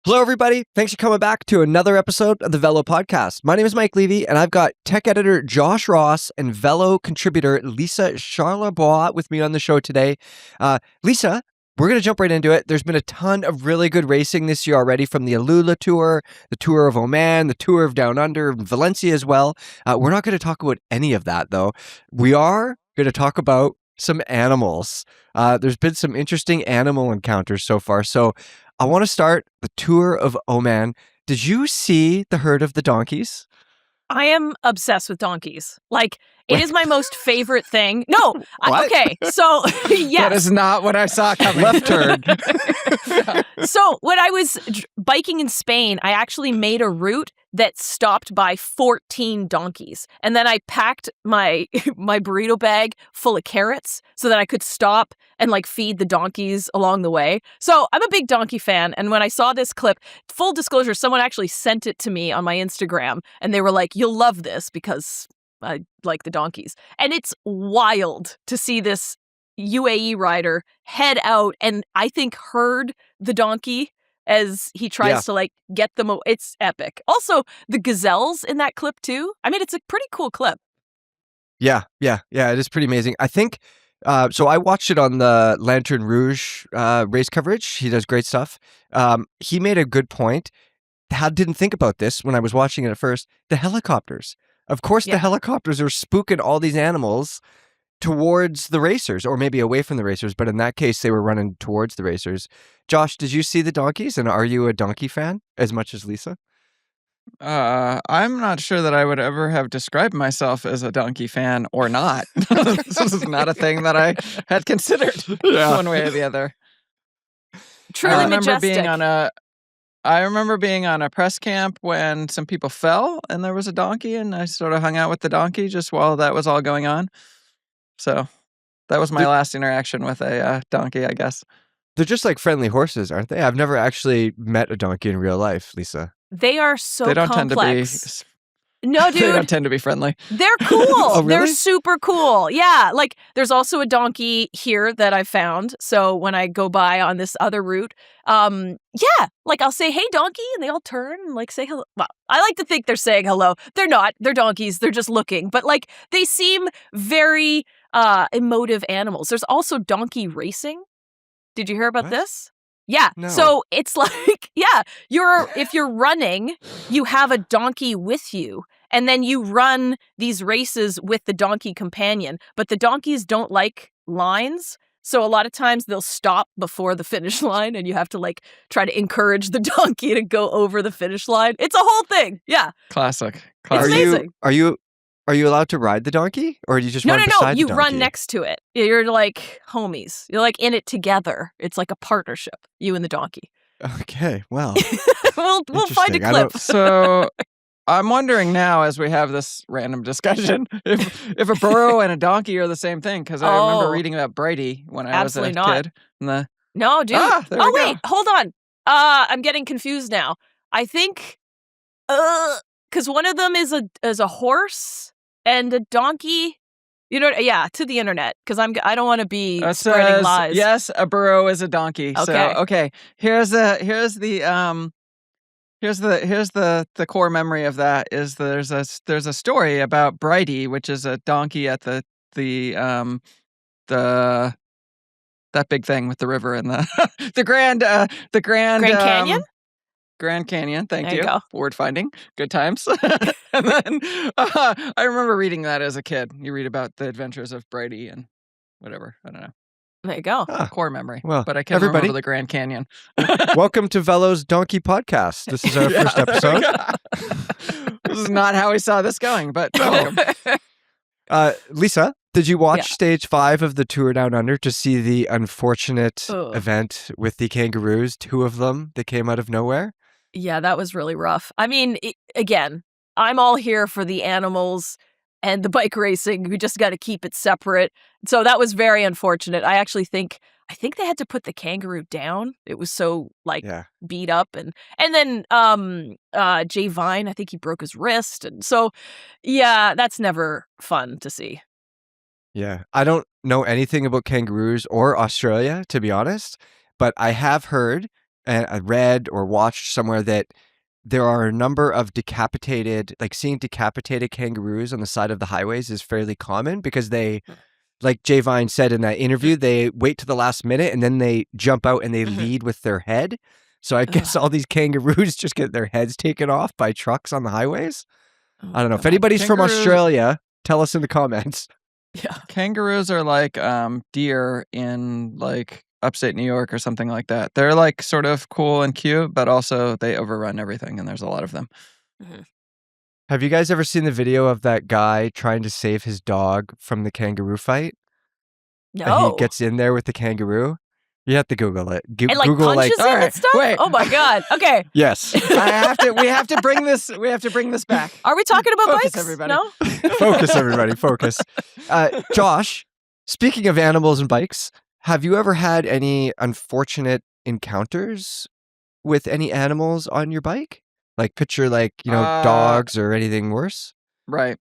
Hello, everybody. Thanks for coming back to another episode of the Velo Podcast. My name is Mike Levy, and I've got tech editor Josh Ross and Velo contributor Lisa Charlebois with me on the show today. Lisa, we're going to jump right into it. There's been a ton of really good racing this year already, from the Alula Tour, the Tour of Oman, the Tour of Down Under, Valencia as well. We're not going to talk about any of that, though. We are going to talk about some animals. There's been some interesting animal encounters so far. So I want to start the Tour of Oman. Did you see the herd of the donkeys? I am obsessed with donkeys. Like, it is my most favorite thing. No, okay. So, yes. That is not what I saw coming. Left turn. So, when I was biking in Spain, I actually made a route that stopped by 14 donkeys. And then I packed my burrito bag full of carrots so that I could stop and feed the donkeys along the way. So I'm a big donkey fan. And when I saw this clip, full disclosure, someone actually sent it to me on my Instagram and they were like, "You'll love this because I like the donkeys." And it's wild to see this UAE rider head out and I think herd the donkey as he tries to get them. It's epic. Also, the Gazelles in that clip too. I mean, it's a pretty cool clip. Yeah. It is pretty amazing. I think, so I watched it on the Lantern Rouge race coverage. He does great stuff. He made a good point. Didn't think about this when I was watching it at first. The helicopters. Of course, the helicopters are spooking all these animals towards the racers, or maybe away from the racers, but in that case they were running towards the racers. Josh, did you see the donkeys, and are you a donkey fan as much as Lisa? I'm not sure that I would ever have described myself as a donkey fan or not. This is not a thing that I had considered one way or the other. Truly majestic. I remember being on a press camp when some people fell and there was a donkey, and I sort of hung out with the donkey just while that was all going on. So that was my last interaction with a donkey, I guess. They're just like friendly horses, aren't they? I've never actually met a donkey in real life, Lisa. They are so they don't complex. Tend to be, no, dude. They don't tend to be friendly. They're cool. Oh, really? They're super cool. Yeah. There's also a donkey here that I found. So when I go by on this other route, I'll say, "Hey, donkey," and they all turn and say hello. Well, I like to think they're saying hello. They're not. They're donkeys. They're just looking. But they seem very emotive animals. There's also donkey racing. Did you hear about this? Yeah. No. So it's if you're running, you have a donkey with you, and then you run these races with the donkey companion. But the donkeys don't like lines. So a lot of times they'll stop before the finish line, and you have to try to encourage the donkey to go over the finish line. It's a whole thing. Yeah. Classic. It's amazing. Are you allowed to ride the donkey, or do you just run beside the donkey? No, you run next to it. You're like homies. You're in it together. It's like a partnership, you and the donkey. Okay, well. we'll find a clip. So I'm wondering now, as we have this random discussion, if a burro and a donkey are the same thing, because I remember reading about Brady when I was a kid. No, dude. Wait, hold on. I'm getting confused now. I think, because one of them is a horse and a donkey. To the internet, because I don't want to be spreading lies. Yes, a burro is a donkey. Okay. So here's the core memory of that is there's a story about Bridie, which is a donkey at the that big thing with the river and the Grand Canyon. Grand Canyon, thank you. Go. Word finding, good times. And then I remember reading that as a kid. You read about the adventures of Bridie and whatever. I don't know. There you go. Core memory. Well, but I can't remember the Grand Canyon. Welcome to Velo's Donkey Podcast. This is our first episode. This is not how we saw this going, but welcome. Lisa, did you watch stage 5 of the Tour Down Under to see the unfortunate event with the kangaroos, 2 of them that came out of nowhere? Yeah, that was really rough. I mean, again, I'm all here for the animals and the bike racing. We just got to keep it separate. So that was very unfortunate. I think they had to put the kangaroo down. It was so beat up, and then Jay Vine, I think he broke his wrist, and so that's never fun to see. Yeah, I don't know anything about kangaroos or Australia, to be honest, but I have heard and I read or watched somewhere that there are a number of seeing decapitated kangaroos on the side of the highways is fairly common because they, like Jay Vine said in that interview, they wait to the last minute and then they jump out and they lead with their head. So I guess all these kangaroos just get their heads taken off by trucks on the highways. I don't know. If anybody's from Australia, tell us in the comments. Yeah. Kangaroos are like deer in like upstate New York or something like that. They're like sort of cool and cute, but also they overrun everything and there's a lot of them. Have you guys ever seen the video of that guy trying to save his dog from the kangaroo fight? No. And he gets in there with the kangaroo. You have to Google it. And like Google punches him and stuff? wait. Oh my God. Okay. Yes. We have to bring this back. Are we talking about Focus, bikes? everybody. No? Focus, everybody. Focus. Josh, speaking of animals and bikes, have you ever had any unfortunate encounters with any animals on your bike? Like picture dogs or anything worse? Right.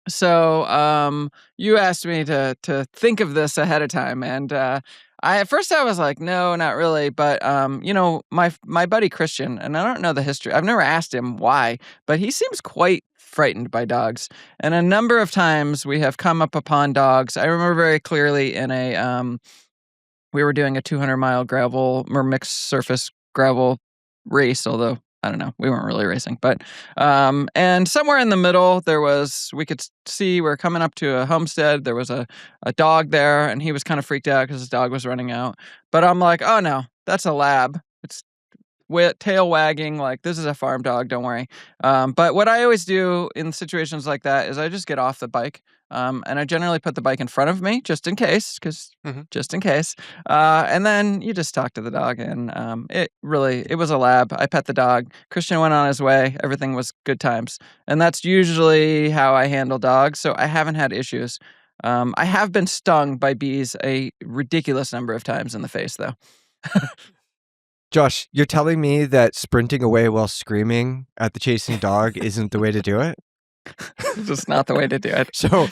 So you asked me to think of this ahead of time, and at first I was like, no, not really. But my buddy Christian, and I don't know the history. I've never asked him why, but he seems quite frightened by dogs. And a number of times we have come up upon dogs. I remember very clearly in we were doing a 200-mile gravel or mixed surface gravel race, although I don't know, we weren't really racing, but and somewhere in the middle we could see we're coming up to a homestead. There was a dog there, and he was kind of freaked out because his dog was running out. But I'm like, oh no, that's a lab. It's tail wagging, like this is a farm dog, don't worry. But what I always do in situations like that is I just get off the bike. And I generally put the bike in front of me just in case, just in case. And then you just talk to the dog, and it was a lab. I pet the dog. Christian went on his way. Everything was good times. And that's usually how I handle dogs. So I haven't had issues. I have been stung by bees a ridiculous number of times in the face, though. Josh, you're telling me that sprinting away while screaming at the chasing dog isn't the way to do it? It's just not the way to do it. So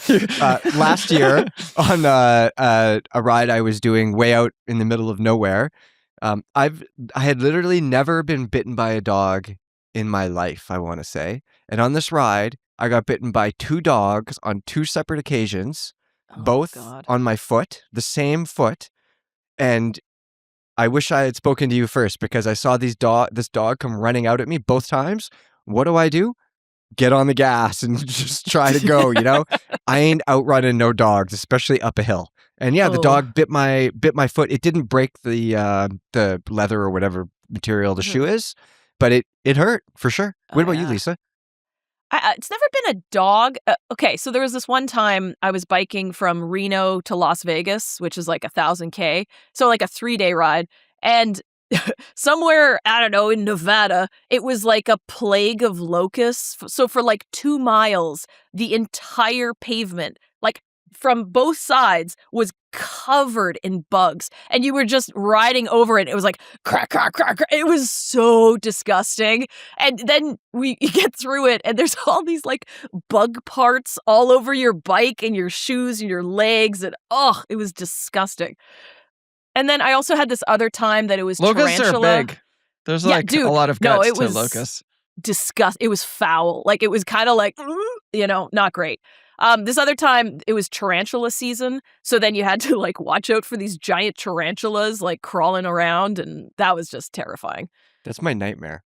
last year on a ride I was doing way out in the middle of nowhere, I had literally never been bitten by a dog in my life, I want to say. And on this ride, I got bitten by 2 dogs on 2 separate occasions, both on my foot, the same foot. And I wish I had spoken to you first because I saw this dog come running out at me both times. What do? Get on the gas and just try to go, I ain't outrunning no dogs, especially up a hill. And yeah, the dog bit my foot. It didn't break the leather or whatever material the shoe is, but it hurt for sure. What about you, Lisa? It's never been a dog. Okay, so there was this one time I was biking from Reno to Las Vegas, which is like 1,000 km. So like a 3-day ride. And somewhere, I don't know, in Nevada, it was like a plague of locusts. So for like 2 miles, the entire pavement, like from both sides, was covered in bugs. And you were just riding over it. It was like crack, crack, crack, crack. It was so disgusting. And then you get through it, and there's all these like bug parts all over your bike and your shoes and your legs. And it was disgusting. And then I also had this other time that it was locusts tarantula. Are big. There's a lot of guts to locusts. It was foul. Like it was kind of like, not great. This other time it was tarantula season. So then you had to like watch out for these giant tarantulas like crawling around. And that was just terrifying. That's my nightmare.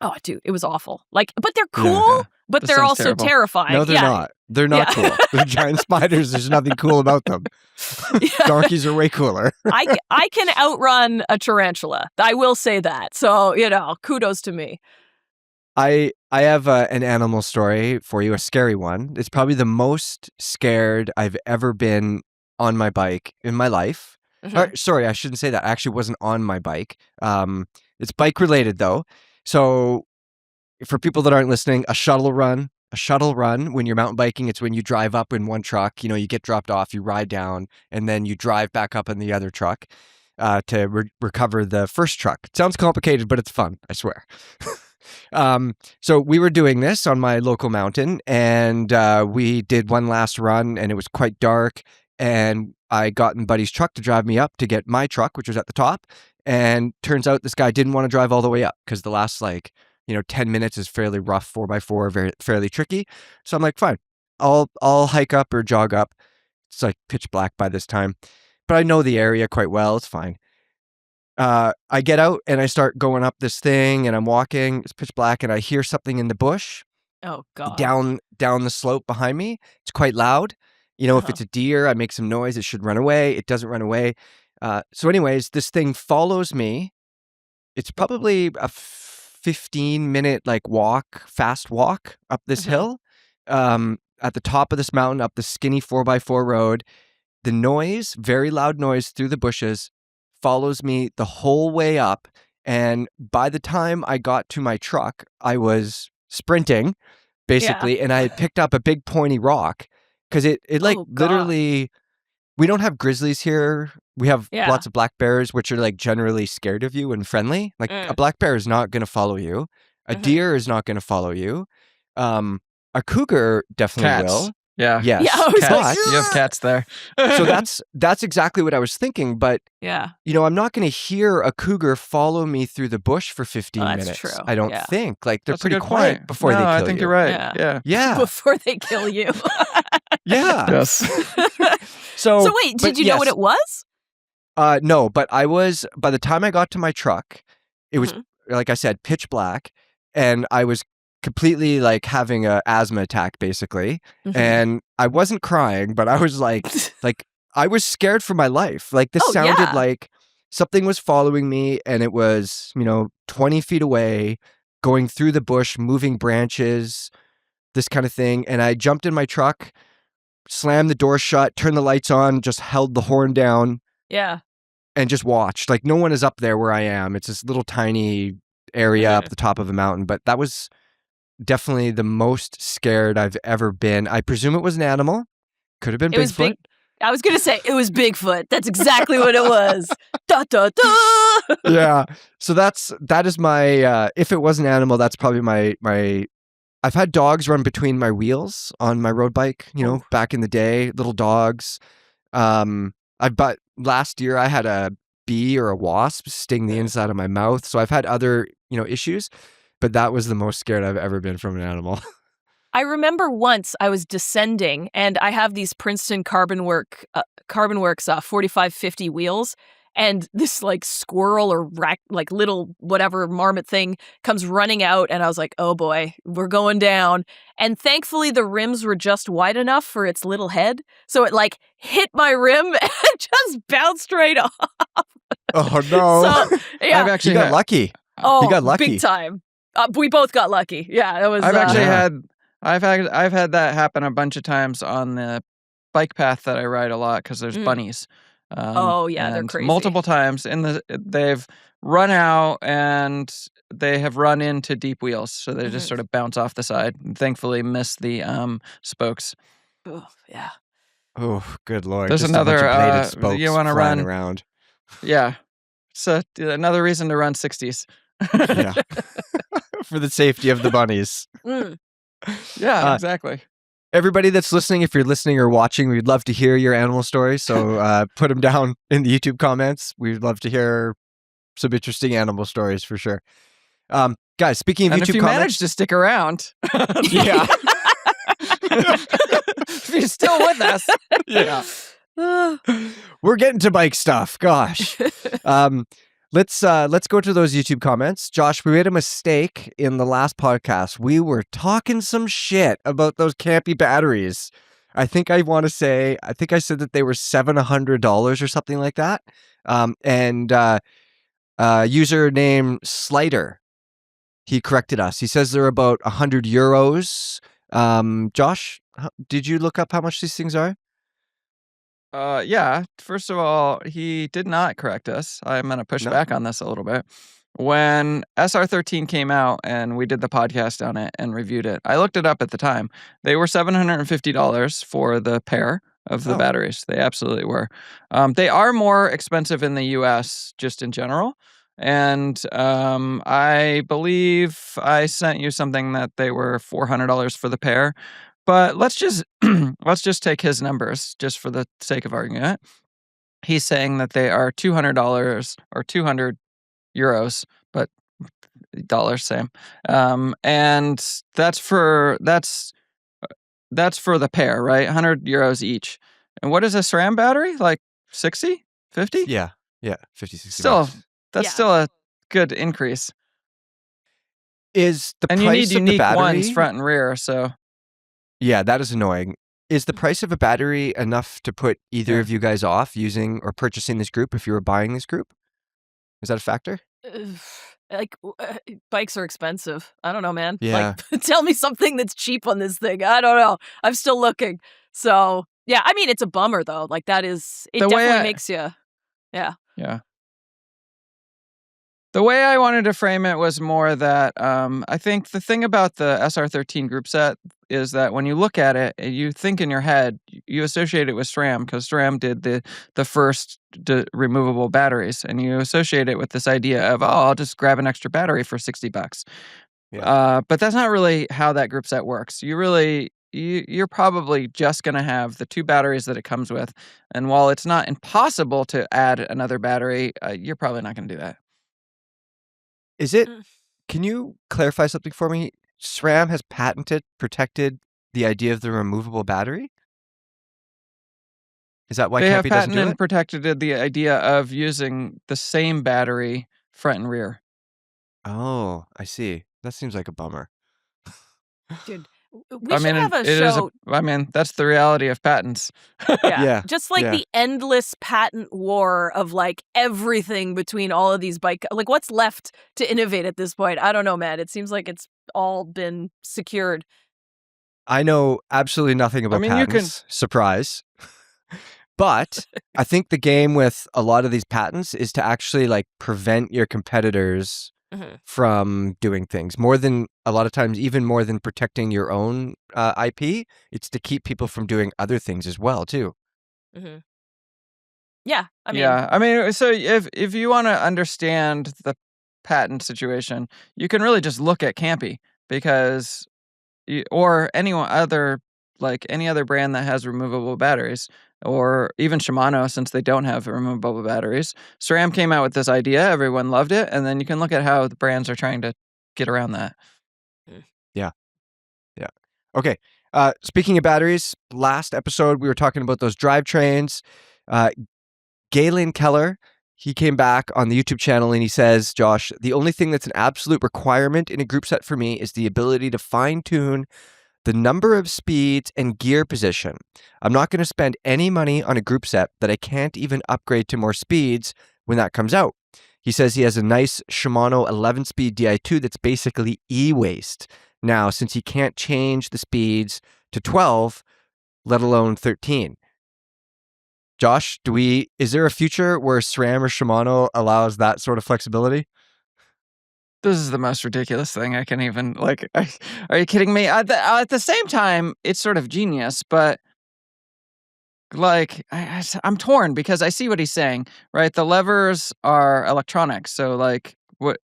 Oh, dude, it was awful. Like, but they're cool, but they're also terrible. terrifying. No, they're not. They're not cool. They're giant spiders. There's nothing cool about them. Donkeys are way cooler. I can outrun a tarantula. I will say that. So, kudos to me. I have an animal story for you, a scary one. It's probably the most scared I've ever been on my bike in my life. Sorry, I shouldn't say that. I actually wasn't on my bike. It's bike related though. So for people that aren't listening, a shuttle run when you're mountain biking, it's when you drive up in one truck, you get dropped off, you ride down, and then you drive back up in the other truck to recover the first truck. It sounds complicated, but it's fun, I swear. So we were doing this on my local mountain, and we did one last run, and it was quite dark, and I got in Buddy's truck to drive me up to get my truck, which was at the top. And turns out this guy didn't want to drive all the way up because the last 10 minutes is fairly rough, 4x4, fairly tricky. So I'm like, fine, I'll hike up or jog up. It's like pitch black by this time, but I know the area quite well. It's fine. I get out and I start going up this thing and I'm walking. It's pitch black and I hear something in the bush. Oh God. Down the slope behind me. It's quite loud. If it's a deer, I make some noise. It should run away. It doesn't run away. So anyways, this thing follows me. It's probably a 15-minute fast walk up this hill. At the top of this mountain, up the skinny 4x4 road. The noise, very loud noise through the bushes, follows me the whole way up. And by the time I got to my truck, I was sprinting, basically, and I had picked up a big pointy rock because it literally, we don't have grizzlies here. We have lots of black bears, which are generally scared of you and friendly. A black bear is not going to follow you. A deer is not going to follow you. A cougar definitely will. Yeah. Yes. Yeah, I was Cats. You have cats there. So that's exactly what I was thinking. But I'm not going to hear a cougar follow me through the bush for 15 minutes. That's true. I don't think. They're That's pretty a good quiet point. before they kill you. I think you're right. Yeah. Before they kill you. Yeah. Yes. So wait, did you know what it was? No, but by the time I got to my truck, it was, like I said, pitch black, and I was completely having a asthma attack, basically. And I wasn't crying, but I was I was scared for my life. This sounded like something was following me, and it was, 20 feet away, going through the bush, moving branches, this kind of thing. And I jumped in my truck, slammed the door shut, turned the lights on, just held the horn down. Yeah. And just watched. No one is up there where I am. It's this little tiny area up the top of a mountain. But that was definitely the most scared I've ever been. I presume it was an animal. Could have been Bigfoot. I was going to say it was Bigfoot. That's exactly what it was. Da, da, da. Yeah. So that is my, if it was an animal, that's probably my, I've had dogs run between my wheels on my road bike, back in the day, little dogs. Last year I had a bee or a wasp sting the inside of my mouth. So I've had other, issues, but that was the most scared I've ever been from an animal. I remember once I was descending and I have these Princeton Carbon Works 4550 wheels, and this squirrel or little whatever marmot thing comes running out, and I was like, oh boy, we're going down. And thankfully the rims were just wide enough for its little head, so it hit my rim and just bounced right off. Oh no. So, yeah. I've actually got lucky. Oh, you got lucky. big time. We both got lucky. Yeah, it was. I've actually I've had that happen a bunch of times on the bike path that I ride a lot because there's bunnies. They're crazy. Multiple times they've run out and they have run into deep wheels, so they just sort of bounce off the side and thankfully miss the spokes. Oh yeah. Oh, good Lord. There's Just another a bunch of bladed spokes you want to flying run around. Yeah. So another reason to run 60s. Yeah. For the safety of the bunnies. Yeah, exactly. Everybody that's listening, if you're listening or watching, we'd love to hear your animal stories. So put them down in the YouTube comments. We'd love to hear some interesting animal stories for sure. Guys, speaking of and YouTube if you comments, manage to stick around, yeah, if you're still with us, yeah, we're getting to bike stuff. Gosh, let's go to those YouTube comments. Josh, we made a mistake in the last podcast. We were talking some shit about those campy batteries. I think I said that they were $700 or something like that. User name Slider, he corrected us. He says they're about €100. Josh, did you look up how much these things are? Yeah. First of all, he did not correct us. I'm going to push back on this a little bit. When SR13 came out and we did the podcast on it and reviewed it, I looked it up at the time. They were $750 for the pair of the batteries. They absolutely were. They are more expensive in the US just in general. And I believe I sent you something that they were $400 for the pair. But let's just take his numbers just for the sake of argument. he's saying that they are $200 or €200, but dollars same. And that's for the pair, right? €100 each. And what is a SRAM battery? Like 60, 50? Yeah, 50, 60 Still, bucks. that's Yeah. still a good increase. Is the And you price need of the unique ones battery? front and rear, so Yeah, that is annoying. Is the price of a battery enough to put either Yeah. of you guys off using or purchasing this group if you were buying this group? Is that a factor? Like bikes are expensive. I don't know, man. Yeah. Like, tell me something that's cheap on this thing. I don't know. I'm still looking. So yeah, I mean, it's a bummer though. Like that is, it The way definitely I- makes you. Yeah. yeah. The way I wanted to frame it was more that I think the thing about the SR13 group set is that when you look at it, you think in your head, you associate it with SRAM because SRAM did the first removable batteries, and you associate it with this idea of, oh, I'll just grab an extra battery for $60. Yeah. But that's not really how that group set works. You're probably just going to have the 2 batteries that it comes with, and while it's not impossible to add another battery, you're probably not going to do that. Is it? Mm. Can you clarify something for me? SRAM has protected the idea of the removable battery? Is that why They have Campy doesn't patented do and it? protected the idea of using the same battery front and rear. Oh, I see. That seems like a bummer. Dude, we should have a it is show. that's the reality of patents. Yeah. Yeah, Just like yeah. the endless patent war of like everything between all of these bike. Like what's left to innovate at this point? I don't know, man. It seems like it's all been secured. I know absolutely nothing about mean, you can- patents. Surprise. But I think the game with a lot of these patents is to actually like prevent your competitors Mhm. from doing things more than a lot of times, even more than protecting your own IP. It's to keep people from doing other things as well, too. Mm-hmm. Yeah, I mean, Yeah, I mean, so if you want to understand the patent situation, you can really just look at Campy because or anyone other like any other brand that has removable batteries, or even Shimano, since they don't have removable batteries. SRAM came out with this idea, everyone loved it, and then you can look at how the brands are trying to get around that. Yeah. Okay. Speaking of batteries, last episode we were talking about those drivetrains. Galen Keller, he came back on the YouTube channel and he says, Josh, the only thing that's an absolute requirement in a group set for me is the ability to fine tune the number of speeds and gear position. I'm not going to spend any money on a group set that I can't even upgrade to more speeds when that comes out. He says he has a nice Shimano 11-speed Di2 that's basically e-waste now, since he can't change the speeds to 12, let alone 13. Josh, is there a future where SRAM or Shimano allows that sort of flexibility? This is the most ridiculous thing I can even like. Are you kidding me? At the same time, it's sort of genius, but like I'm torn because I see what he's saying. Right, the levers are electronic, so like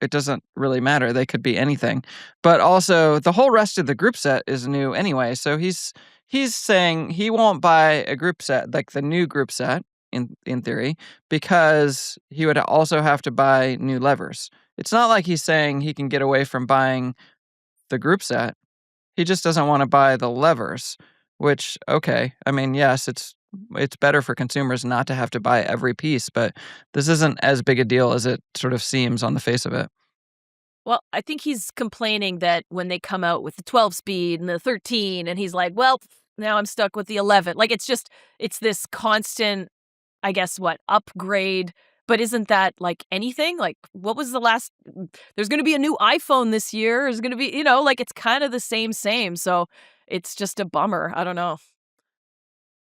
it doesn't really matter. They could be anything, but also the whole rest of the group set is new anyway. So he's saying he won't buy a group set like the new group set in theory because he would also have to buy new levers. It's not like he's saying he can get away from buying the group set. He just doesn't want to buy the levers, which, okay. I mean, yes, it's better for consumers not to have to buy every piece, but this isn't as big a deal as it sort of seems on the face of it. well, I think he's complaining that when they come out with the 12 speed and the 13, and he's like, well, now I'm stuck with the 11. Like, it's this constant, I guess, upgrade. But isn't that like anything? Like, what was the last? There's going to be a new iPhone this year. There's going to be, like it's kind of the same. So it's just a bummer. I don't know.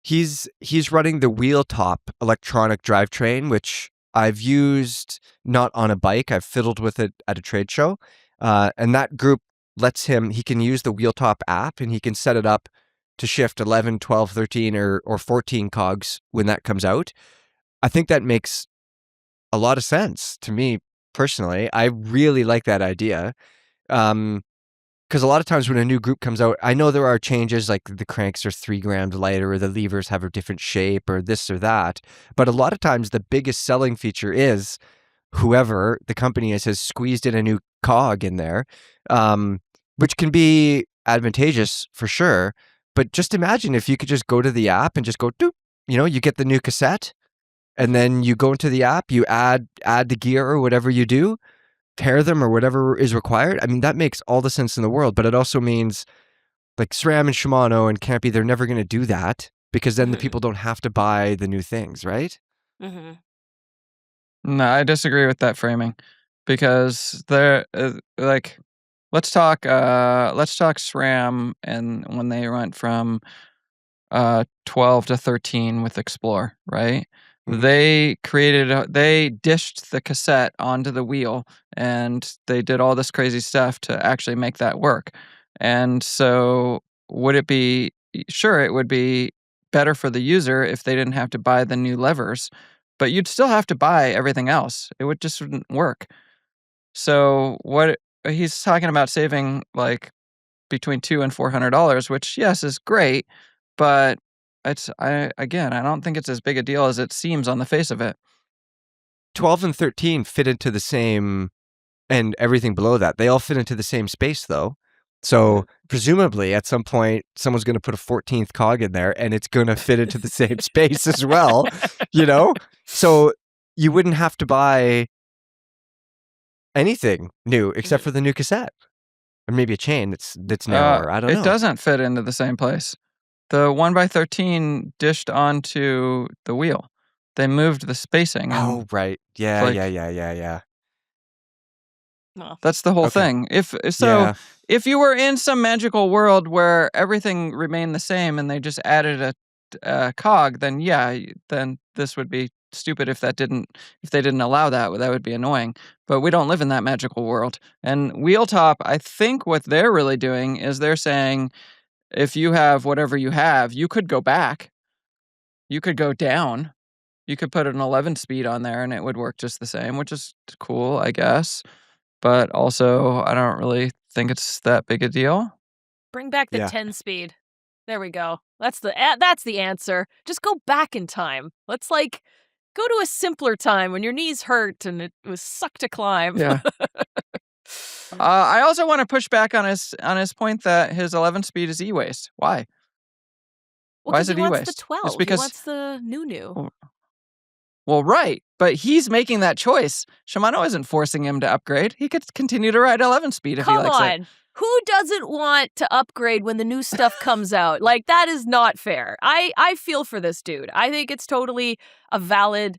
He's running the wheel top electronic drivetrain, which I've used not on a bike. I've fiddled with it at a trade show. And that group he can use the wheel top app and he can set it up to shift 11, 12, 13, or 14 cogs when that comes out. I think that makes a lot of sense to me personally. I really like that idea. because a lot of times when a new group comes out, I know there are changes, like the cranks are 3 grams lighter, or the levers have a different shape, or this or that. But a lot of times the biggest selling feature is whoever the company is has squeezed in a new cog in there, which can be advantageous for sure. But just imagine if you could just go to the app and just go, doop, you get the new cassette, and then you go into the app, you add the gear or whatever you do, pair them or whatever is required. I mean, that makes all the sense in the world, but it also means like SRAM and Shimano and Campy, they're never going to do that because then the people don't have to buy the new things, right? Mm-hmm. No, I disagree with that framing because they're let's talk SRAM and when they went from 12 to 13 with Explore, right? Mm-hmm. They dished the cassette onto the wheel and they did all this crazy stuff to actually make that work. And so it would be better for the user if they didn't have to buy the new levers, but you'd still have to buy everything else. It wouldn't work. So what he's talking about saving like between $200 and $400, which yes is great, but I don't think it's as big a deal as it seems on the face of it. 12 and 13 fit into the same, and everything below that, they all fit into the same space though. So presumably at some point, someone's going to put a 14th cog in there and it's going to fit into the same space as well, So you wouldn't have to buy anything new except for the new cassette. Or maybe a chain that's narrower. I don't know. It doesn't fit into the same place. The 1x13 dished onto the wheel. They moved the spacing. Oh, right. Yeah. Well, that's the whole thing. If you were in some magical world where everything remained the same and they just added a cog, then then this would be stupid if they didn't allow that. That would be annoying. But we don't live in that magical world. And Wheeltop, I think what they're really doing is they're saying, if you have whatever you have, you could go back. You could go down. You could put an 11 speed on there and it would work just the same, which is cool, I guess. But also, I don't really think it's that big a deal. Bring back the 10 speed. There we go. That's the answer. Just go back in time. Let's go to a simpler time when your knees hurt and it was suck to climb. Yeah. I also want to push back on his point that his 11 speed is e-waste. Why? Well, why is it e-waste? He wants the 12. He wants the new. Well, right. But he's making that choice. Shimano isn't forcing him to upgrade. He could continue to ride 11 speed if he likes it. Come on. Who doesn't want to upgrade when the new stuff comes out? That is not fair. I feel for this dude. I think it's totally a valid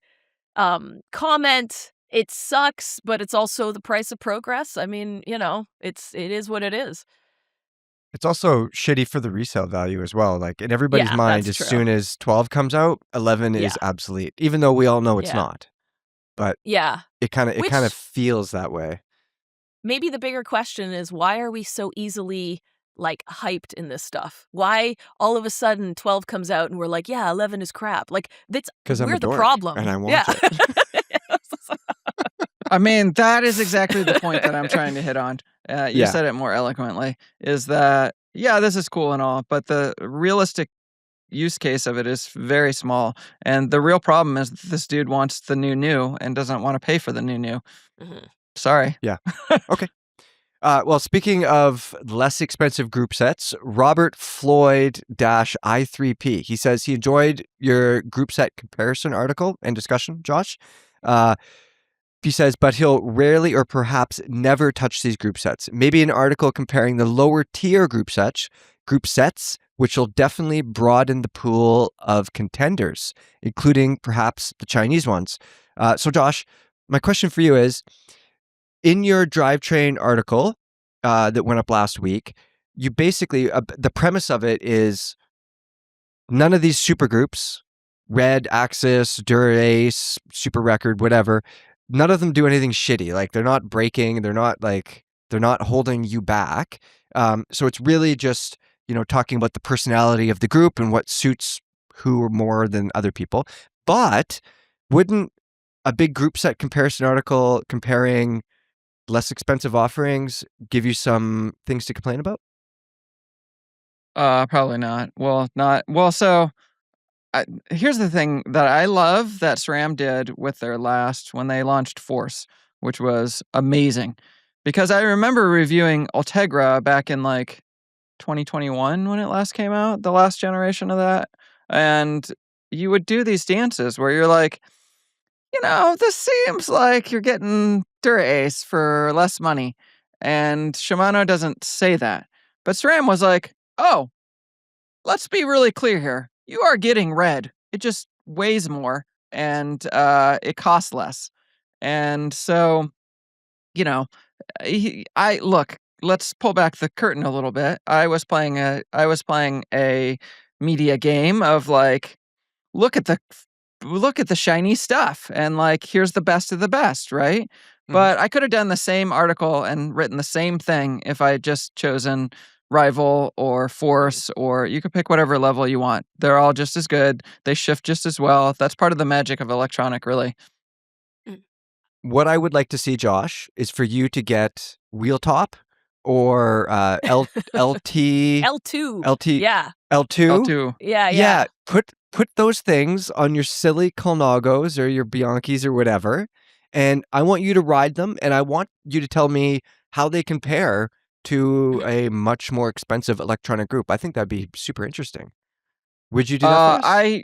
comment. It sucks, but it's also the price of progress. I mean, it is what it is. It's also shitty for the resale value as well. Like in everybody's mind, as soon as 12 comes out, 11 is obsolete, even though we all know it's not. But it kind of feels that way. Maybe the bigger question is, why are we so easily hyped in this stuff? Why all of a sudden 12 comes out and we're like, 11 is crap? Because we're the problem and I want it. I mean, that is exactly the point that I'm trying to hit on. You said it more eloquently, is that, this is cool and all, but the realistic use case of it is very small. And the real problem is this dude wants the new and doesn't want to pay for the new. Mm-hmm. Sorry. Yeah. Okay. Well, speaking of less expensive group sets, Robert Floyd-I3P, he says he enjoyed your group set comparison article and discussion, Josh. He says, but he'll rarely or perhaps never touch these group sets. Maybe an article comparing the lower tier group sets, which will definitely broaden the pool of contenders, including perhaps the Chinese ones. So Josh, my question for you is, in your Drivetrain article that went up last week, you basically, the premise of it is none of these super groups, Red, Axis, Dura-Ace, Super Record, whatever, none of them do anything shitty. They're not breaking, they're not holding you back. So it's really just, talking about the personality of the group and what suits who more than other people. But wouldn't a big group set comparison article comparing less expensive offerings give you some things to complain about? Probably not. So here's the thing that I love that SRAM did with their when they launched Force, which was amazing. Because I remember reviewing Ultegra back in like 2021 when it last came out, the last generation of that. And you would do these dances where you're like, this seems like you're getting Dura-Ace for less money. And Shimano doesn't say that. But SRAM was like, oh, let's be really clear here. You are getting red. It just weighs more and it costs less. And so, look, let's pull back the curtain a little bit. I was playing a media game of like, look at the shiny stuff and like, here's the best of the best, right? But I could have done the same article and written the same thing if I had just chosen Rival or Force, or you could pick whatever level you want. They're all just as good. They shift just as well. That's part of the magic of electronic, really. What I would like to see, Josh, is for you to get wheel top or LT L2. Yeah. L2. Yeah. Put those things on your silly Colnagos or your Bianchis or whatever, and I want you to ride them, and I want you to tell me how they compare to a much more expensive electronic group. I think that'd be super interesting. Would you do that for us?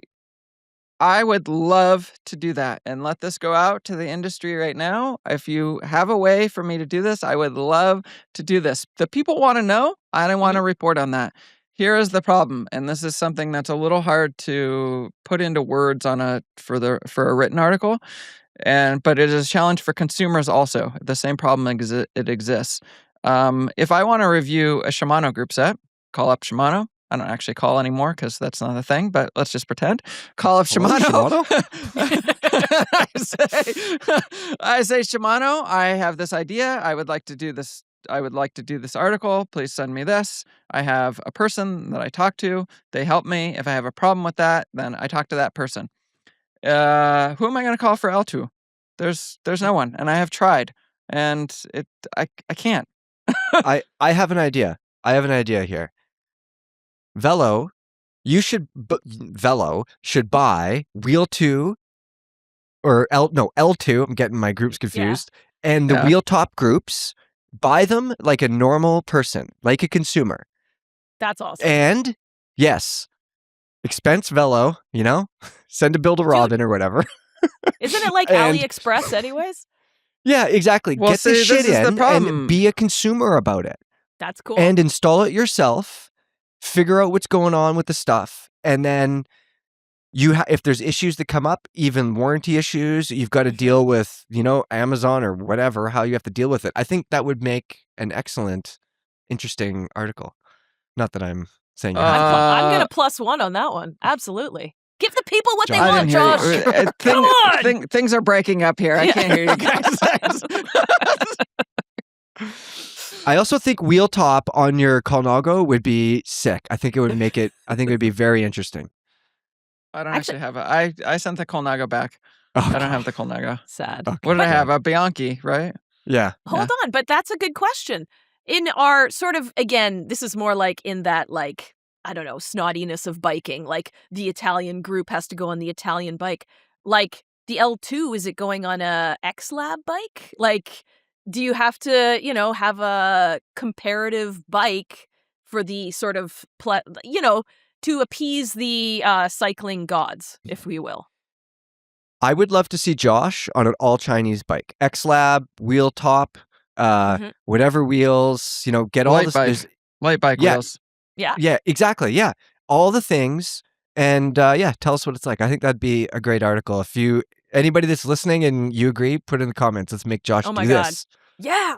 I would love to do that and let this go out to the industry right now. If you have a way for me to do this, I would love to do this. The people want to know. I don't want to report on that. Here is the problem, and this is something that's a little hard to put into words for a written article, but it is a challenge for consumers also. The same problem it exists. If I want to review a Shimano group set, call up Shimano. I don't actually call anymore because that's not a thing, but let's just pretend. Call up Shimano. I say, Shimano, I have this idea. I would like to do this. I would like to do this article. Please send me this. I have a person that I talk to. They help me. If I have a problem with that, then I talk to that person. Who am I going to call for L2? There's no one, and I have tried, and I can't. I have an idea. I have an idea here. Velo should buy Wheel 2 or L2. I'm getting my groups confused. Yeah. And the wheel top groups, buy them like a normal person, like a consumer. That's awesome. And yes, expense Velo, send a bill to Robin or whatever. Isn't it like AliExpress anyways? Yeah, exactly. Well, get the shit in and be a consumer about it. That's cool. And install it yourself. Figure out what's going on with the stuff, and then if there's issues that come up, even warranty issues, you've got to deal with, Amazon or whatever, how you have to deal with it. I think that would make an excellent, interesting article. Not that I'm saying I'm going to +1 on that one. Absolutely. Give the people what they want, Josh. Come on. Things are breaking up here. I can't hear you guys. I also think wheel top on your Colnago would be sick. I think it would make it. I think it would be very interesting. I don't actually have I sent the Colnago back. I don't have the Colnago. Sad. Okay. What did I have? A Bianchi, right? Yeah. Hold on, but that's a good question. In our sort of, again, this is more like in that, like, I don't know, snottiness of biking. Like the Italian group has to go on the Italian bike. Like the L2, is it going on a X-Lab bike? Like, do you have to, have a comparative bike for the sort of, to appease the cycling gods, if we will? I would love to see Josh on an all-Chinese bike. X-Lab, wheel top, whatever wheels, get all this. Light bike wheels. Yeah. Yeah, exactly. Yeah. All the things. And tell us what it's like. I think that'd be a great article. If anybody that's listening and you agree, put it in the comments. Let's make Josh do this. Yeah.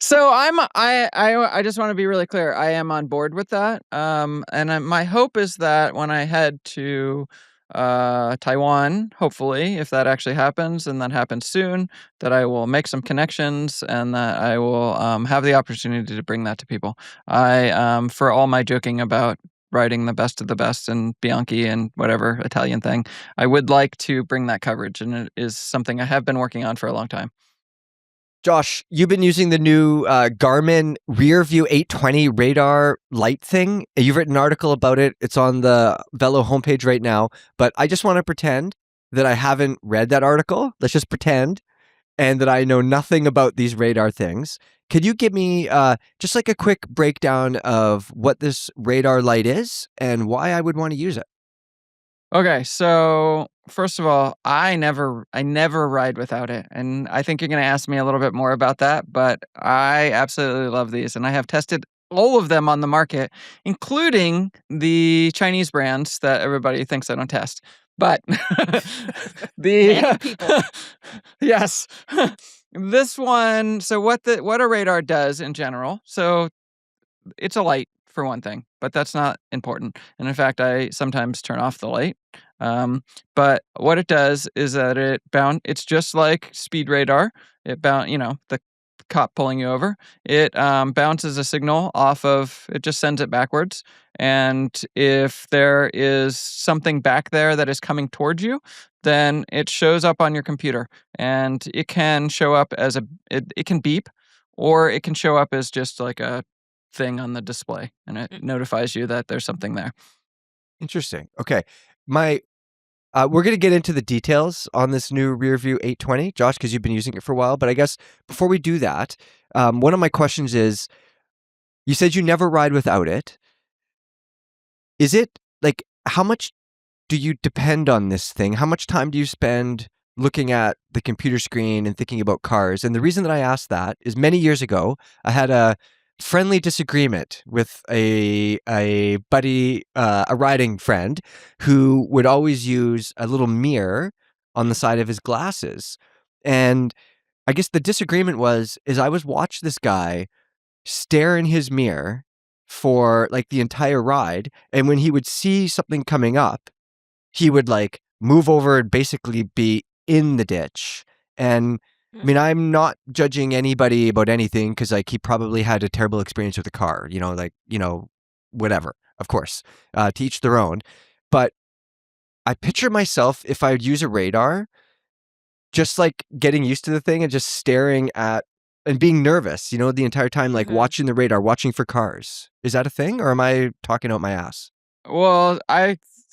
So I just want to be really clear. I am on board with that. And my hope is that when I head to Taiwan, hopefully, if that actually happens, and that happens soon, that I will make some connections and that I will have the opportunity to bring that to people. For all my joking about riding the best of the best and Bianchi and whatever Italian thing, I would like to bring that coverage, and it is something I have been working on for a long time. Josh, you've been using the new Garmin RearVue 820 radar light thing. You've written an article about it. It's on the Velo homepage right now. But I just want to pretend that I haven't read that article. Let's just pretend. And that I know nothing about these radar things. Could you give me just like a quick breakdown of what this radar light is and why I would want to use it? Okay, so first of all, I never ride without it, and I think you're going to ask me a little bit more about that, but I absolutely love these, and I have tested all of them on the market, including the Chinese brands that everybody thinks I don't test. But Many people. yes, this one. So what a radar does in general? So it's a light for one thing, but that's not important. And in fact, I sometimes turn off the light. But what it does is that it's just like speed radar. The cop pulling you over. It bounces a signal it just sends it backwards. And if there is something back there that is coming towards you, then it shows up on your computer. And it can show up as it can beep, or it can show up as just like a thing on the display, and it notifies you that there's something there. Interesting. Okay. We're going to get into the details on this new RearVue 820, Josh, because you've been using it for a while. But I guess before we do that, one of my questions is, you said you never ride without it. Is it like, how much do you depend on this thing? How much time do you spend looking at the computer screen and thinking about cars? And the reason that I asked that is many years ago, I had a friendly disagreement with a buddy, a riding friend, who would always use a little mirror on the side of his glasses. And I guess the disagreement is I was watching this guy stare in his mirror for like the entire ride, and when he would see something coming up, he would like move over and basically be in the ditch. And I mean, I'm not judging anybody about anything, because like he probably had a terrible experience with a car, whatever, of course, to each their own. But I picture myself, if I would use a radar, just like getting used to the thing and just staring at and being nervous, the entire time, like watching the radar, watching for cars. Is that a thing, or am I talking out my ass? Well,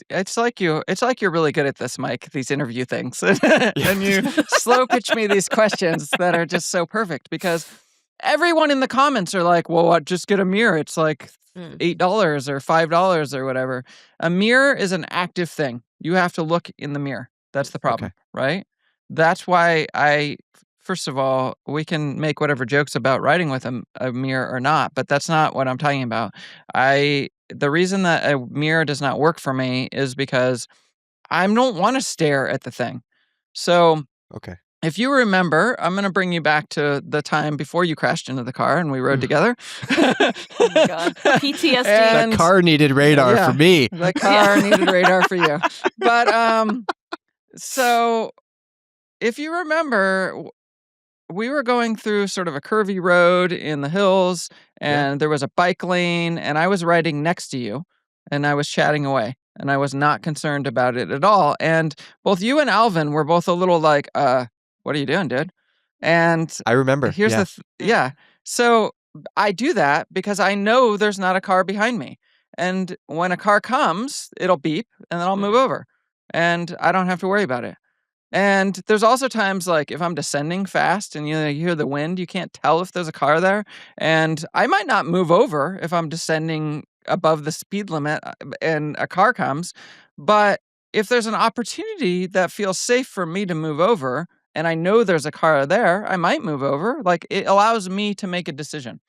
it's like you're really good at this, Mike, these interview things. And you slow pitch me these questions that are just so perfect, because everyone in the comments are like, well, what, just get a mirror. It's like $8 or $5 or whatever. A mirror is an active thing. You have to look in the mirror. That's the problem, right? That's why first of all, we can make whatever jokes about riding with a mirror or not, but that's not what I'm talking about. The reason that a mirror does not work for me is because I don't want to stare at the thing. So, if you remember, I'm going to bring you back to the time before you crashed into the car and we rode together. Oh my God. PTSD. That car needed radar for me. The car needed radar for you. But, so if you remember, we were going through sort of a curvy road in the hills, and there was a bike lane, and I was riding next to you, and I was chatting away, and I was not concerned about it at all. And both you and Alvin were both a little like, what are you doing, dude? And I remember. Here's So I do that because I know there's not a car behind me. And when a car comes, it'll beep, and then I'll move over, and I don't have to worry about it. And there's also times like if I'm descending fast and you hear the wind, you can't tell if there's a car there. And I might not move over if I'm descending above the speed limit and a car comes. But if there's an opportunity that feels safe for me to move over and I know there's a car there, I might move over. Like, it allows me to make a decision.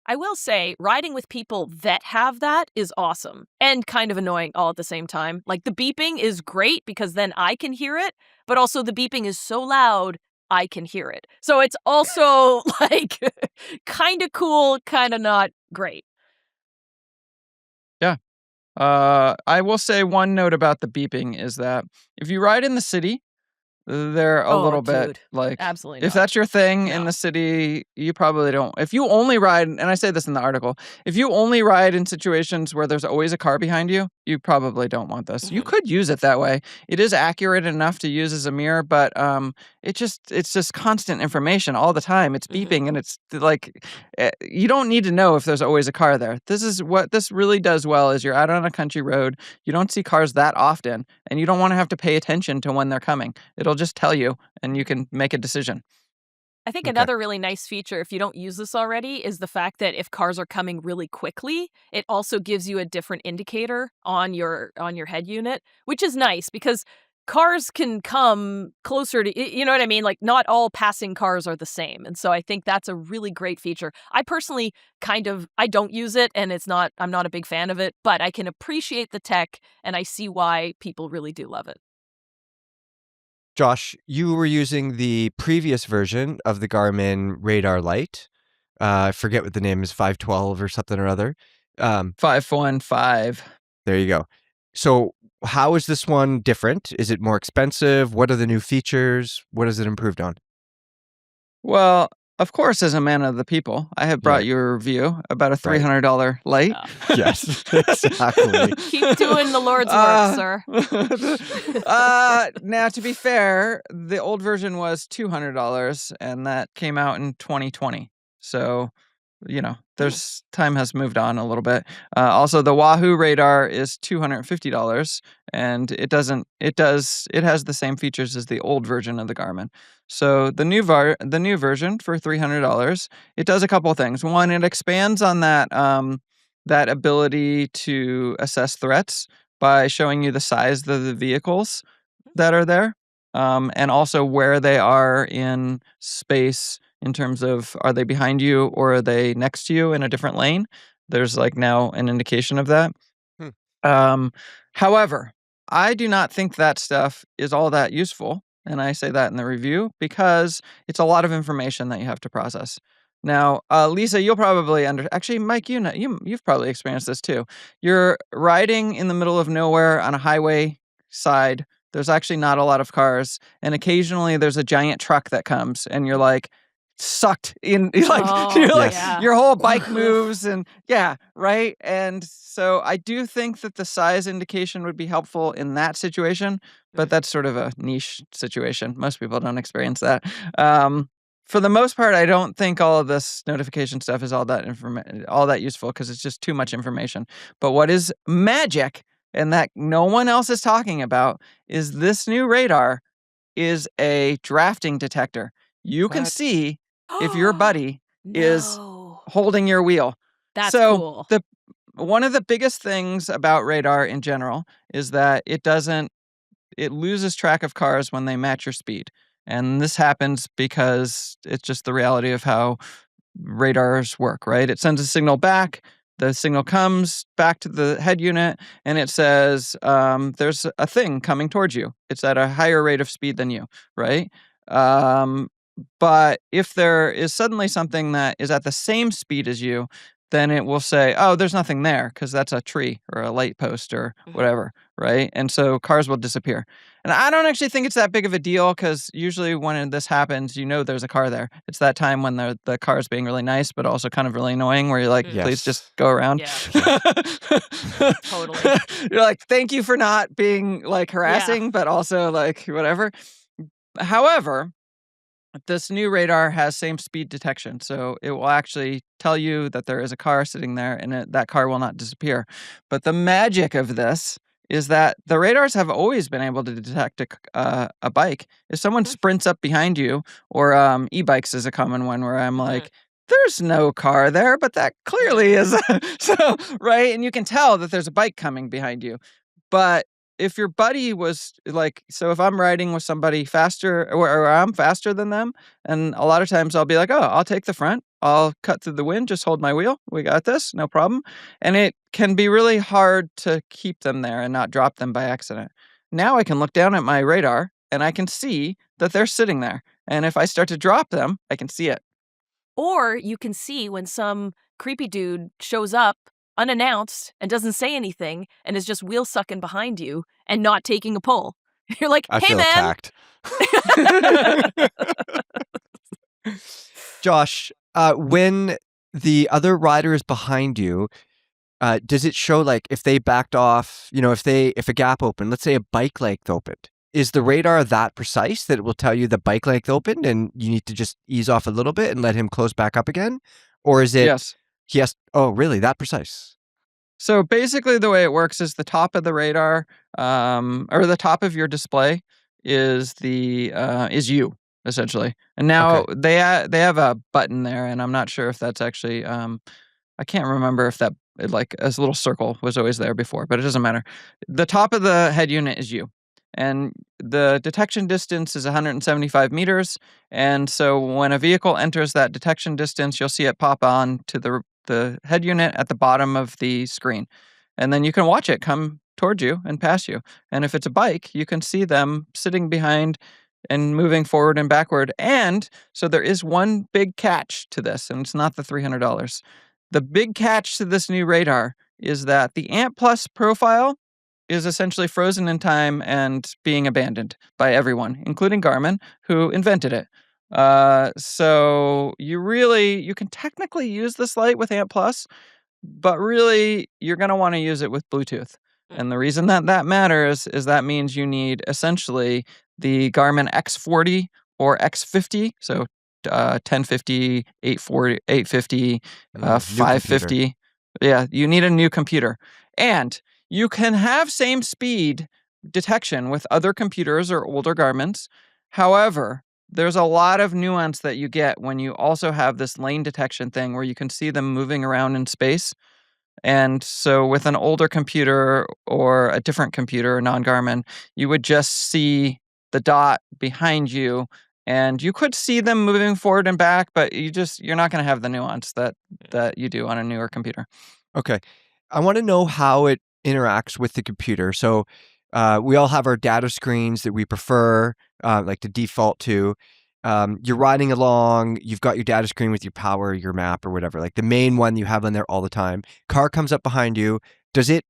I will say, riding with people that have that is awesome and kind of annoying all at the same time. Like, the beeping is great because then I can hear it, but also the beeping is so loud, I can hear it. So it's also like kind of cool, kind of not great. Yeah. I will say one note about the beeping is that if you ride in the city, they're a little bit like, absolutely if not. that's your thing in the city, you probably don't. If you only ride, and I say this in the article, if you only ride in situations where there's always a car behind you, you probably don't want this. You Mhm. could use it that way. It is accurate enough to use as a mirror, but it's just constant information all the time. It's beeping, and it's like you don't need to know if there's always a car there. This is what this really does well is you're out on a country road. You don't see cars that often, and you don't want to have to pay attention to when they're coming. It'll just tell you, and you can make a decision. I think Okay. another really nice feature, if you don't use this already, is the fact that if cars are coming really quickly, it also gives you a different indicator on your head unit, which is nice because cars can come closer to, you know what I mean? Like, not all passing cars are the same. And so I think that's a really great feature. I personally I don't use it, and I'm not a big fan of it, but I can appreciate the tech, and I see why people really do love it. Josh, you were using the previous version of the Garmin Radar Lite. I forget what the name is, 512 or something or other. 515. There you go. So how is this one different? Is it more expensive? What are the new features? What is it improved on? Well, of course, as a man of the people, I have brought Yeah. you a review about a $300 light. Yes, exactly. Keep doing the Lord's work, sir. Now, to be fair, the old version was $200, and that came out in 2020. So, there's time has moved on a little bit. Also, the Wahoo radar is $250, and it has the same features as the old version of the Garmin. So the new version for $300, it does a couple of things. One, it expands on that ability to assess threats by showing you the size of the vehicles that are there, and also where they are in space in terms of are they behind you or are they next to you in a different lane. There's like now an indication of that. Hmm. However, I do not think that stuff is all that useful, and I say that in the review because it's a lot of information that you have to process. Now, Lisa, you'll probably actually, Mike, you've probably experienced this too. You're riding in the middle of nowhere on a highway side. There's actually not a lot of cars, and occasionally there's a giant truck that comes, and you're like sucked in, like you're like yeah. your whole bike moves, and yeah, right. And so I do think that the size indication would be helpful in that situation, but that's sort of a niche situation. Most people don't experience that. For the most part, I don't think all of this notification stuff is all that useful because it's just too much information. But what is magic and that no one else is talking about is this new radar is a drafting detector. You can What? see if your buddy is No. holding your wheel. That's So cool. one of the biggest things about radar in general is that it loses track of cars when they match your speed. And this happens because it's just the reality of how radars work, right? It sends a signal back. The signal comes back to the head unit, and it says, there's a thing coming towards you. It's at a higher rate of speed than you, right? But if there is suddenly something that is at the same speed as you, then it will say, oh, there's nothing there because that's a tree or a light post or whatever, right? And so cars will disappear. And I don't actually think it's that big of a deal because usually when this happens, there's a car there. It's that time when the car is being really nice, but also kind of really annoying where you're like, Yes. please just go around. Yeah. Totally. You're like, thank you for not being like harassing, but also like whatever. However, this new radar has same speed detection, so it will actually tell you that there is a car sitting there, and that car will not disappear. But the magic of this is that the radars have always been able to detect a bike. If someone sprints up behind you, or e-bikes is a common one where I'm like, there's no car there, but that clearly is. So, right? And you can tell that there's a bike coming behind you. But if your buddy was like, so if I'm riding with somebody faster or I'm faster than them, and a lot of times I'll be like, oh, I'll take the front. I'll cut through the wind. Just hold my wheel. We got this. No problem. And it can be really hard to keep them there and not drop them by accident. Now I can look down at my radar and I can see that they're sitting there. And if I start to drop them, I can see it. Or you can see when some creepy dude shows up unannounced and doesn't say anything and is just wheel sucking behind you and not taking a pull. You're like, I hey, feel man. attacked. Josh, when the other rider is behind you, does it show like if they backed off, if a gap opened, let's say a bike length opened, is the radar that precise that it will tell you the bike length opened and you need to just ease off a little bit and let him close back up again? Or is it, Yes. oh, really, that precise? So basically the way it works is the top of the radar, or the top of your display is you, essentially. And now they have a button there, and I'm not sure if that's actually, I can't remember if that, like a little circle was always there before, but it doesn't matter. The top of the head unit is you. And the detection distance is 175 meters. And so when a vehicle enters that detection distance, you'll see it pop on to the head unit at the bottom of the screen. And then you can watch it come toward you and pass you. And if it's a bike, you can see them sitting behind and moving forward and backward. And so there is one big catch to this, and it's not the $300. The big catch to this new radar is that the Ant Plus profile is essentially frozen in time and being abandoned by everyone, including Garmin, who invented it. So you can technically use this light with Ant Plus, but really you're going to want to use it with Bluetooth. And the reason that matters is that means you need essentially the Garmin X40 or X50, so 1050, 840, 850, 550. Yeah, you need a new computer. And you can have same speed detection with other computers or older Garmins. However, there's a lot of nuance that you get when you also have this lane detection thing where you can see them moving around in space. And so with an older computer or a different computer, non-Garmin, you would just see the dot behind you, and you could see them moving forward and back, but you're not going to have the nuance that you do on a newer computer. Okay. I want to know how it interacts with the computer. So we all have our data screens that we prefer, like to default to. You're riding along, you've got your data screen with your power, your map or whatever, like the main one you have on there all the time. Car comes up behind you. Does it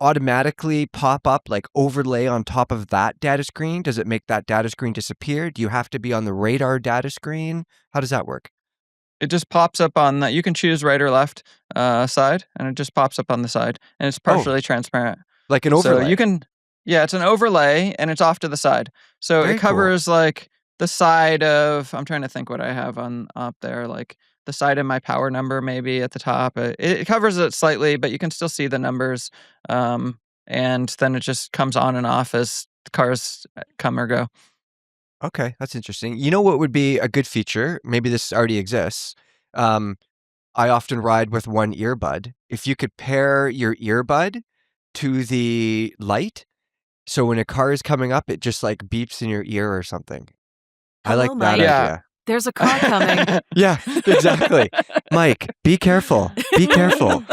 automatically pop up, like overlay on top of that data screen? Does it make that data screen disappear? Do you have to be on the radar data screen? How does that work? It just pops up on that. You can choose right or left side, and it just pops up on the side, and it's partially transparent. Like an overlay? So you can, it's an overlay, and it's off to the side. So Very it covers like the side of, I'm trying to think what I have on up there, like the side of my power number maybe at the top. It covers it slightly, but you can still see the numbers. And then it just comes on and off as the cars come or go. Okay, that's interesting. You know what would be a good feature? Maybe this already exists. I often ride with one earbud. If you could pair your earbud to the light, so when a car is coming up, it just like beeps in your ear or something. I like that idea. There's a car coming. Yeah, exactly. Mike, be careful. Be careful.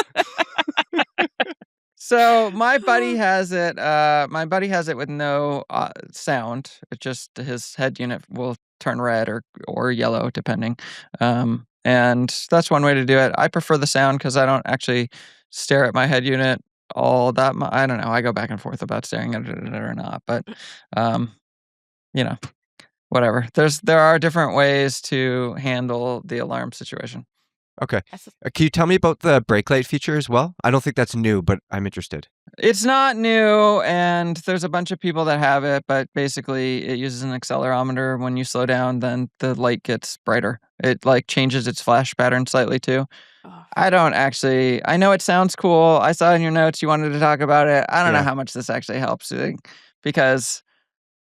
So my buddy has it. My buddy has it with no sound. It just his head unit will turn red or yellow depending. And that's one way to do it. I prefer the sound because I don't actually stare at my head unit all that much. I don't know. I go back and forth about staring at it or not. But whatever. There are different ways to handle the alarm situation. Okay. Can you tell me about the brake light feature as well? I don't think that's new, but I'm interested. It's not new, and there's a bunch of people that have it, but basically it uses an accelerometer. When you slow down, then the light gets brighter. It like changes its flash pattern slightly too. Oh. I know it sounds cool. I saw in your notes you wanted to talk about it. I don't know how much this actually helps, because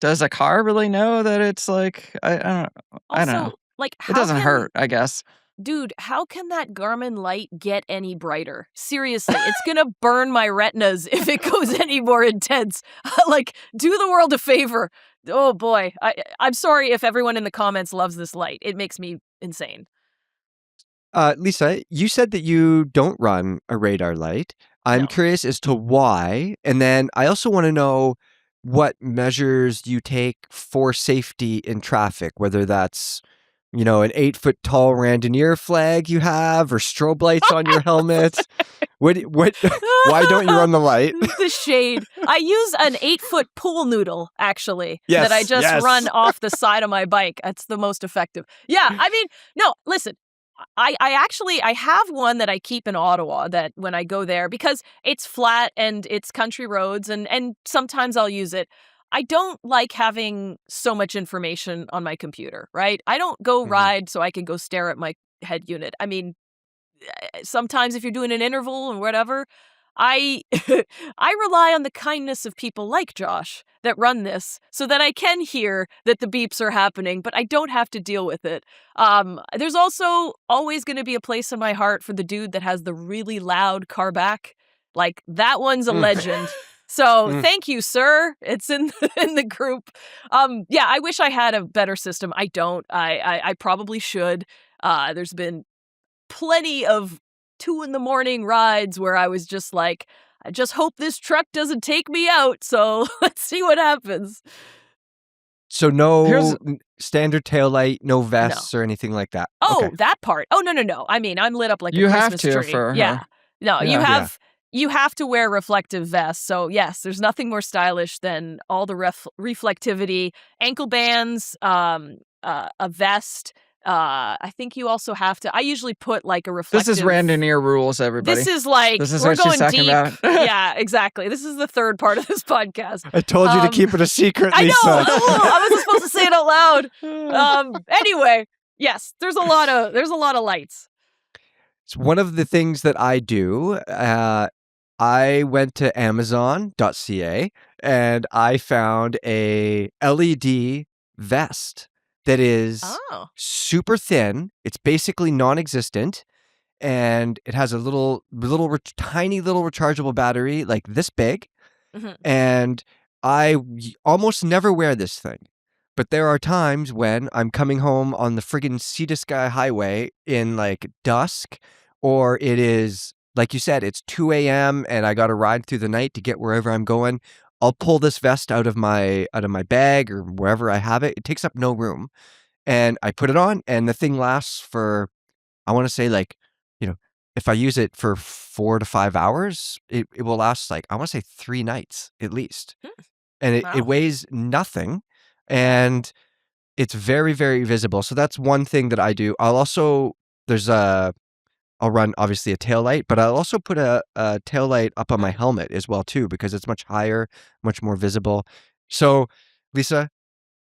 does a car really know that it's like, I don't know. Like, it doesn't hurt, I guess. Dude, how can that Garmin light get any brighter? Seriously, it's going to burn my retinas if it goes any more intense. Like, do the world a favor. Oh, boy. I'm sorry if everyone in the comments loves this light. It makes me insane. Lisa, you said that you don't run a radar light. I'm curious as to why. And then I also want to know what measures you take for safety in traffic, whether that's an 8-foot tall randonneur flag you have, or strobe lights on your helmet. Why don't you run the light? The shade. I use an 8-foot pool noodle, actually, yes, that I just run off the side of my bike. That's the most effective. Yeah, I mean, no, listen, I have one that I keep in Ottawa that when I go there, because it's flat and it's country roads and sometimes I'll use it. I don't like having so much information on my computer, right? I don't go ride so I can go stare at my head unit. I mean, sometimes if you're doing an interval and whatever, I I rely on the kindness of people like Josh that run this so that I can hear that the beeps are happening, but I don't have to deal with it. There's also always going to be a place in my heart for the dude that has the really loud car back. Like, that one's a legend. So thank you, sir. It's in the group. Yeah, I wish I had a better system. I don't. I probably should. There's been plenty of 2 a.m. rides where I was just like, I just hope this truck doesn't take me out. So let's see what happens. So no standard taillight, no vests or anything like that. Oh, okay. That part. Oh, no. I mean, I'm lit up like you a Christmas have to tree. for yeah. her. No, Yeah. you have to wear reflective vests. So yes, there's nothing more stylish than all the reflectivity, ankle bands, a vest. I think you also have to. I usually put like a reflective. This is Randoneer rules, everybody. This is like this is we're what she's going talking deep. about. Yeah, exactly. This is the third part of this podcast. I told you to keep it a secret, I Lisa. know. I wasn't supposed to say it out loud. Anyway, yes, there's a lot of lights. It's one of the things that I do. I went to Amazon.ca and I found a LED vest that is super thin. It's basically non-existent, and it has a tiny little rechargeable battery like this big. And I almost never wear this thing. But there are times when I'm coming home on the friggin' Sea to Sky Highway in like dusk, or it is, like you said, it's 2 a.m. and I got to ride through the night to get wherever I'm going. I'll pull this vest out of my bag or wherever I have it. It takes up no room. And I put it on, and the thing lasts for, I want to say, like, if I use it for 4 to 5 hours, it will last, like, I want to say 3 nights at least. And it weighs nothing, and it's very, very visible. So that's one thing that I do. I'll also, I'll run obviously a tail light, but I'll also put a tail light up on my helmet as well too, because it's much higher, much more visible. So, Lisa,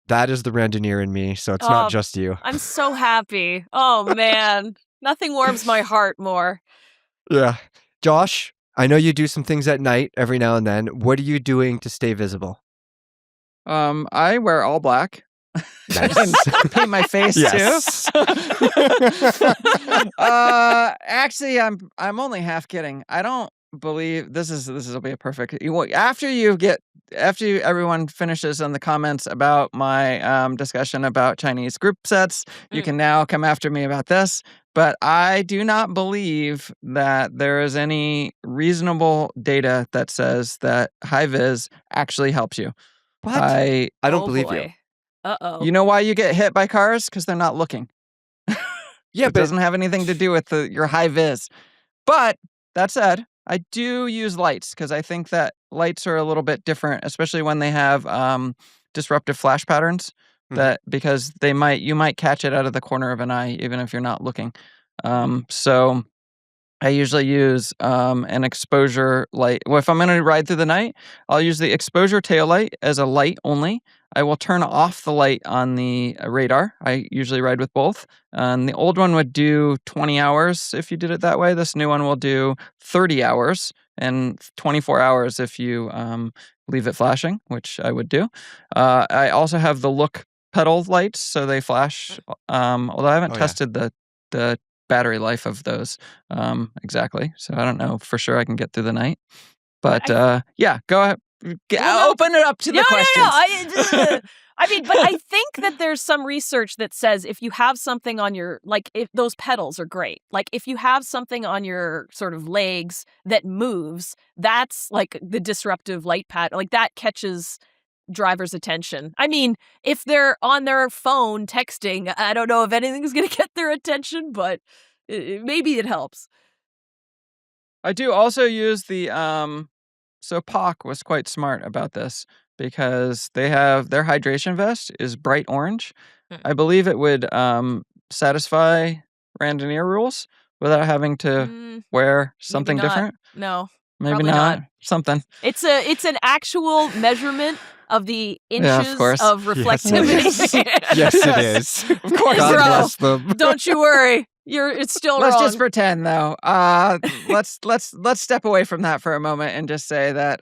that is the Randoneer in me, so it's not just you. I'm so happy. Oh, man. Nothing warms my heart more. Yeah. Josh, I know you do some things at night every now and then. What are you doing to stay visible? I wear all black. Nice. And paint my face yes. too. Actually, I'm only half kidding. I don't believe this will be a perfect. After everyone finishes in the comments about my discussion about Chinese group sets, you can now come after me about this. But I do not believe that there is any reasonable data that says that Hi-Viz actually helps you. What? I don't believe you. Uh-oh. You know why you get hit by cars? Because they're not looking. Yeah, it doesn't have anything to do with your Hi-Viz. But that said, I do use lights because I think that lights are a little bit different, especially when they have disruptive flash patterns. Because you might catch it out of the corner of an eye, even if you're not looking. So I usually use an exposure light. Well, if I'm going to ride through the night, I'll use the exposure tail light as a light only. I will turn off the light on the radar. I usually ride with both. The old one would do 20 hours if you did it that way. This new one will do 30 hours and 24 hours if you leave it flashing, which I would do. I also have the look pedal lights, so they flash. Although I haven't tested the battery life of those exactly, so I don't know for sure I can get through the night. But yeah, go ahead. Open it up to the questions. No. I mean, but I think that there's some research that says if you have something on your, like, if those pedals are great. Like, if you have something on your sort of legs that moves, that's like the disruptive light pattern. Like, that catches driver's attention. I mean, if they're on their phone texting, I don't know if anything's going to get their attention, but maybe it helps. I do also use the so POC was quite smart about this because they have their hydration vest is bright orange. I believe it would satisfy Randonneur rules without having to wear something maybe not. different? No, Maybe probably not. not. Something. It's an actual measurement of the Yeah, of inches course. of reflectivity. Yes, it is. Of course. God Bro. bless them. Don't you worry. It's still Let's wrong. just pretend, though. Let's step away from that for a moment and just say that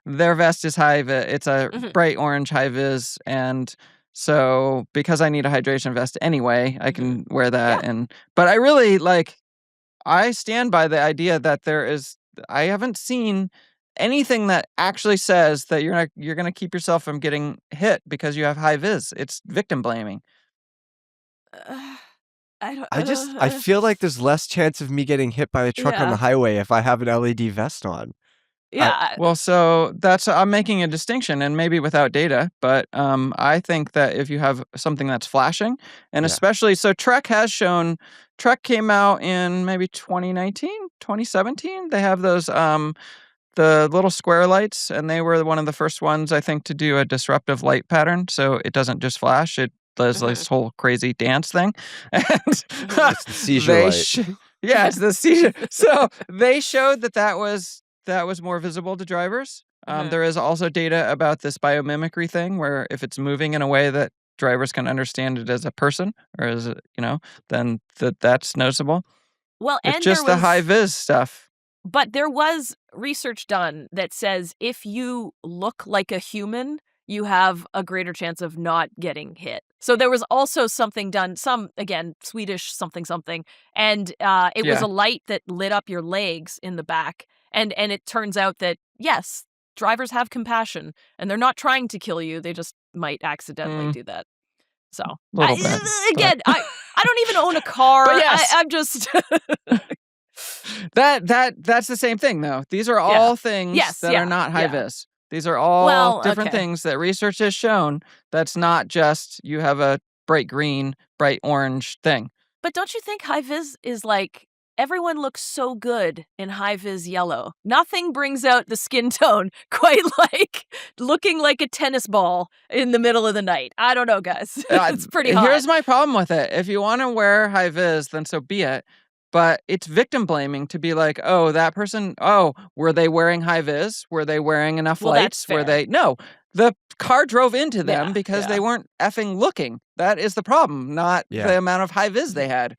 their vest is Hi-Viz. It's a bright orange Hi-Viz, and so because I need a hydration vest anyway, I can wear that. Yeah. But I really I stand by the idea that I haven't seen anything that actually says that you're gonna keep yourself from getting hit because you have Hi-Viz. It's victim blaming. I feel like there's less chance of me getting hit by a truck on the highway if I have an LED vest on. Yeah. Well, so I'm making a distinction, and maybe without data, but I think that if you have something that's flashing, and especially, so Trek came out in maybe 2019, 2017. They have those the little square lights, and they were one of the first ones, I think, to do a disruptive light pattern, so it doesn't just flash, it does this whole crazy dance thing. And It's the seizure light. yeah, it's the seizure. So they showed that was more visible to drivers. There is also data about this biomimicry thing, where if it's moving in a way that drivers can understand it as a person, or as then that's noticeable. Well, It's and just there the was, Hi-Viz stuff. but there was research done that says if you look like a human, you have a greater chance of not getting hit. So there was also something done, again, Swedish something, and it was a light that lit up your legs in the back, and it turns out that, yes, drivers have compassion, and they're not trying to kill you, they just might accidentally do that. So, Little bit, again, I don't even own a car. But yes. I'm just... That's the same thing, though. These are all things that are not Hi-Viz. These are all different things that research has shown. That's not just you have a bright green, bright orange thing. But don't you think Hi-Viz is like, everyone looks so good in Hi-Viz yellow. Nothing brings out the skin tone quite like looking like a tennis ball in the middle of the night. I don't know, guys. It's pretty hot. Here's my problem with it. If you want to wear Hi-Viz, then so be it. But it's victim blaming to be like, oh, that person, were they wearing Hi-Viz? Were they wearing enough lights? Were they? No, the car drove into them because they weren't effing looking. That is the problem, not the amount of Hi-Viz they had.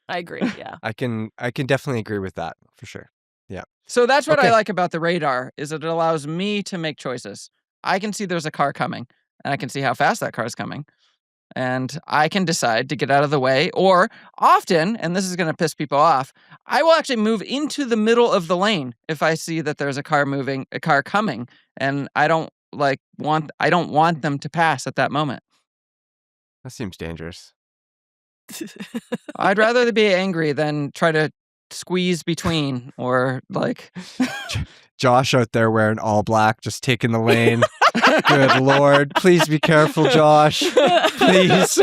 I agree, yeah. I can definitely agree with that, for sure. Yeah. So that's what I like about the radar, is it allows me to make choices. I can see there's a car coming, and I can see how fast that car is coming. And I can decide to get out of the way, or often, and this is going to piss people off, I will actually move into the middle of the lane if I see that there's a car coming, and I don't want them to pass at that moment. That seems dangerous. I'd rather be angry than try to squeeze between, or like Josh out there wearing all black, just taking the lane. Good Lord. Please be careful, Josh. Please.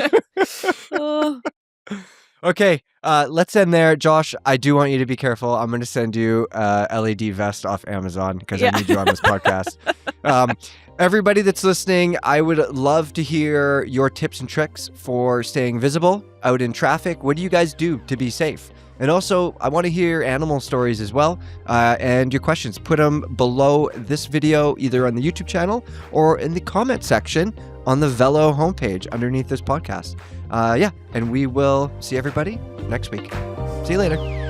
Okay, let's end there. Josh, I do want you to be careful. I'm going to send you a LED vest off Amazon because I need you on this podcast. Everybody that's listening, I would love to hear your tips and tricks for staying visible out in traffic. What do you guys do to be safe? And also, I want to hear animal stories as well, and your questions. Put them below this video, either on the YouTube channel or in the comment section on the Velo homepage underneath this podcast. And we will see everybody next week. See you later.